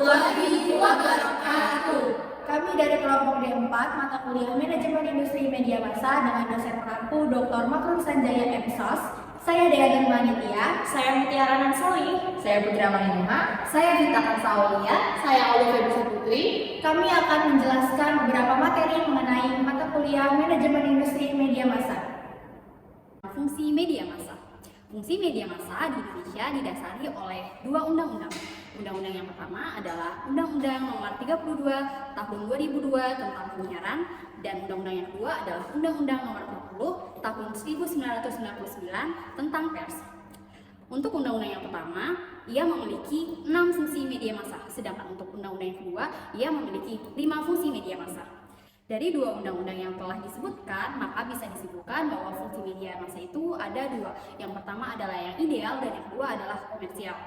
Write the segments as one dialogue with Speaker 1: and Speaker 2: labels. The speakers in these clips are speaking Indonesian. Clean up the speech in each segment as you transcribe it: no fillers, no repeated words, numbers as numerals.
Speaker 1: warahmatullahi wabarakatuh.
Speaker 2: Kami dari kelompok D4 mata kuliah Manajemen Industri Media Massa dengan dosen pengampu Dr. Makrum Sanjaya MSOS. Saya Dea Germanitia.
Speaker 3: Saya Mutiara Nansali.
Speaker 1: Saya Putri Amanima.
Speaker 4: Saya Zita Kansaulia.
Speaker 1: Saya Olive Putri.
Speaker 2: Kami akan menjelaskan beberapa materi mengenai mata kuliah Manajemen Industri Media Massa.
Speaker 4: Fungsi media massa. Fungsi media massa di Indonesia didasari oleh dua undang-undang. Undang-undang yang pertama adalah Undang-Undang Nomor 32 Tahun 2002 tentang penyiaran, dan undang-undang yang kedua adalah Undang-Undang Nomor 40 Tahun 1999 tentang pers. Untuk undang-undang yang pertama, ia memiliki 6 fungsi media massa, sedangkan untuk undang-undang yang kedua, ia memiliki 5 fungsi media massa. Dari dua undang-undang yang telah disebutkan, maka bisa disimpulkan bahwa fungsi media massa itu ada dua. Yang pertama adalah yang ideal dan yang kedua adalah komersial.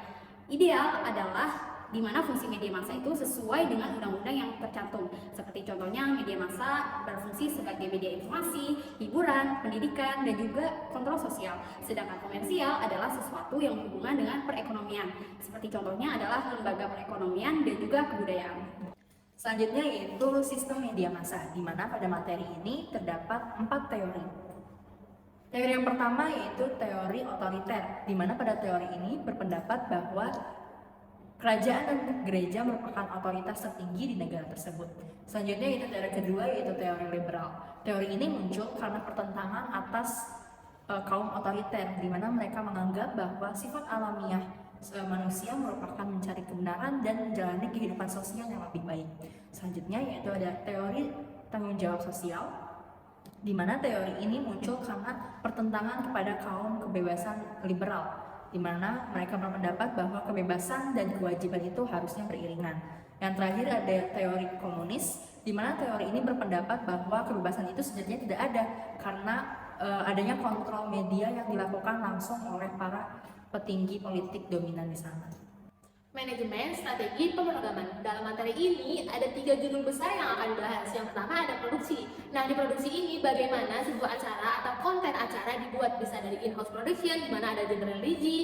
Speaker 4: Ideal adalah di mana fungsi media massa itu sesuai dengan undang-undang yang tercantum. Seperti contohnya media massa berfungsi sebagai media informasi, hiburan, pendidikan, dan juga kontrol sosial. Sedangkan komersial adalah sesuatu yang berhubungan dengan perekonomian. Seperti contohnya adalah lembaga perekonomian dan juga kebudayaan.
Speaker 3: Selanjutnya yaitu sistem media massa, di mana pada materi ini terdapat 4 teori. Teori yang pertama yaitu teori otoriter, di mana pada teori ini berpendapat bahwa kerajaan dan gereja merupakan otoritas tertinggi di negara tersebut. Selanjutnya yaitu teori kedua yaitu teori liberal. Teori ini muncul karena pertentangan atas kaum otoriter, di mana mereka menganggap bahwa sifat alamiah manusia merupakan mencari kebenaran dan menjalani kehidupan sosial yang lebih baik. Selanjutnya yaitu ada teori tanggung jawab sosial, di mana teori ini muncul karena pertentangan kepada kaum kebebasan liberal, di mana mereka berpendapat bahwa kebebasan dan kewajiban itu harusnya beriringan. Yang terakhir ada teori komunis, di mana teori ini berpendapat bahwa kebebasan itu sejatinya tidak ada karena adanya kontrol media yang dilakukan langsung oleh para petinggi politik dominan di sana.
Speaker 1: Manajemen strategi pemrograman. Dalam materi ini ada 3 judul besar yang akan dibahas. Yang pertama ada produksi. Nah, di produksi ini bagaimana sebuah acara atau konten acara dibuat, bisa dari in-house production, di mana ada genre religi,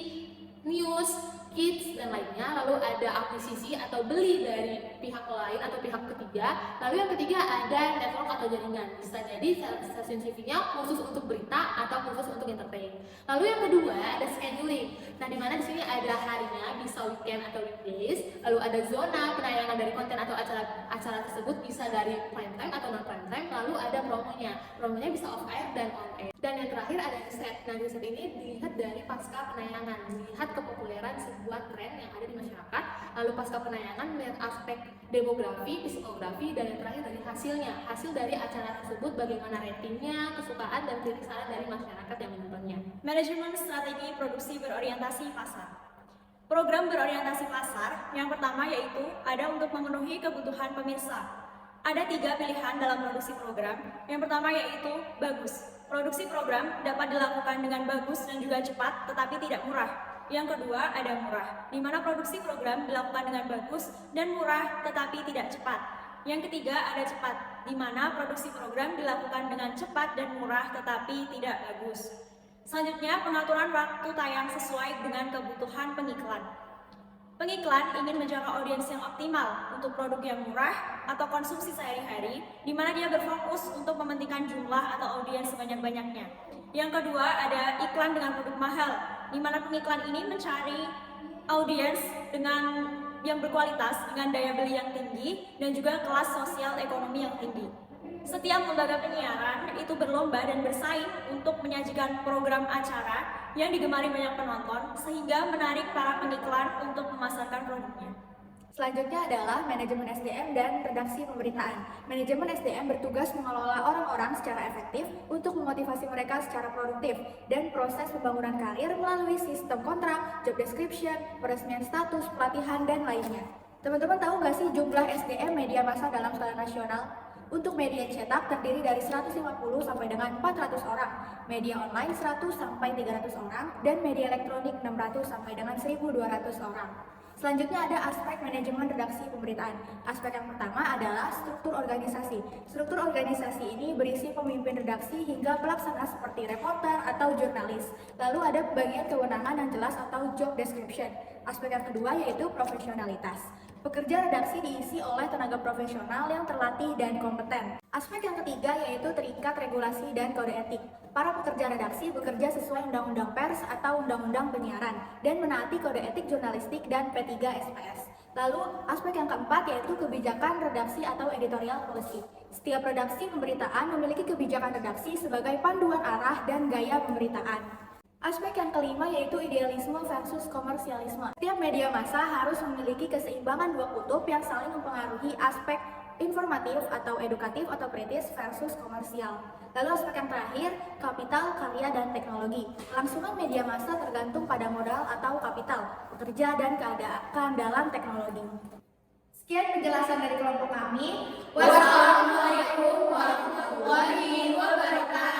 Speaker 1: news, kids, dan lainnya. Lalu ada akuisisi atau beli dari pihak lain atau pihak ketiga. Lalu yang ketiga ada network atau jaringan. Bisa jadi stasiun TV-nya khusus untuk berita atau khusus untuk entertain. Lalu yang kedua ada scheduling. Nah, di mana di sini ada harinya, bisa weekend atau weekdays. Lalu ada zona penayangan dari konten atau acara tersebut, bisa dari prime time atau non prime time. Lalu ada promonya. Promonya bisa off air dan on air. Dan yang terakhir ada riset. Nah, riset ini dilihat dari pasca penayangan, melihat kepopuleran sebuah tren yang ada di masyarakat. Lalu pasca penayangan melihat aspek demografi, psikografi, dan yang terakhir dari hasilnya. Hasil dari acara tersebut, bagaimana ratingnya, kesukaan, dan kritik saran dari masyarakat yang menontonnya.
Speaker 3: Manajemen strategi produksi berorientasi pasar. Program berorientasi pasar yang pertama yaitu ada untuk memenuhi kebutuhan pemirsa. Ada 3 pilihan dalam produksi program. Yang pertama yaitu bagus. Produksi program dapat dilakukan dengan bagus dan juga cepat, tetapi tidak murah. Yang kedua ada murah, di mana produksi program dilakukan dengan bagus dan murah, tetapi tidak cepat. Yang ketiga ada cepat, di mana produksi program dilakukan dengan cepat dan murah, tetapi tidak bagus. Selanjutnya pengaturan waktu tayang sesuai dengan kebutuhan pengiklan. Pengiklan ingin menjangkau audiens yang optimal untuk produk yang murah atau konsumsi sehari-hari, di mana dia berfokus untuk mementingkan jumlah atau audiens sebanyak-banyaknya. Yang kedua ada iklan dengan produk mahal, di mana pengiklan ini mencari audiens yang berkualitas dengan daya beli yang tinggi dan juga kelas sosial ekonomi yang tinggi. Setiap lembaga penyiaran itu berlomba dan bersaing untuk menyajikan program acara yang digemari banyak penonton, sehingga menarik para pengiklan untuk memasarkan produknya.
Speaker 2: Selanjutnya adalah manajemen SDM dan redaksi pemberitaan. Manajemen SDM bertugas mengelola orang-orang secara efektif untuk memotivasi mereka secara produktif dan proses pembangunan karir melalui sistem kontrak, job description, peresmian status, pelatihan, dan lainnya. Teman-teman tahu nggak sih jumlah SDM media massa dalam skala nasional? Untuk media cetak terdiri dari 150 sampai dengan 400 orang, media online 100 sampai 300 orang, dan media elektronik 600 sampai dengan 1.200 orang. Selanjutnya ada aspek manajemen redaksi pemberitaan. Aspek yang pertama adalah struktur organisasi. Struktur organisasi ini berisi pemimpin redaksi hingga pelaksana seperti reporter atau jurnalis. Lalu ada bagian kewenangan yang jelas atau job description. Aspek yang kedua yaitu profesionalitas. Pekerja redaksi diisi oleh tenaga profesional yang terlatih dan kompeten. Aspek yang ketiga yaitu terikat regulasi dan kode etik. Para pekerja redaksi bekerja sesuai Undang-Undang Pers atau Undang-Undang Penyiaran dan menaati kode etik jurnalistik dan P3 SPS. Lalu, aspek yang keempat yaitu kebijakan redaksi atau editorial policy. Setiap redaksi pemberitaan memiliki kebijakan redaksi sebagai panduan arah dan gaya pemberitaan. Aspek yang kelima yaitu idealisme versus komersialisme. Setiap media massa harus memiliki keseimbangan dua kutub yang saling mempengaruhi aspek informatif atau edukatif atau kritis versus komersial. Lalu aspek yang terakhir, kapital, karya, dan teknologi. Kelangsungan media massa tergantung pada modal atau kapital, pekerja, dan keandalan teknologi. Sekian penjelasan dari kelompok kami. Wassalamualaikum warahmatullahi wabarakatuh.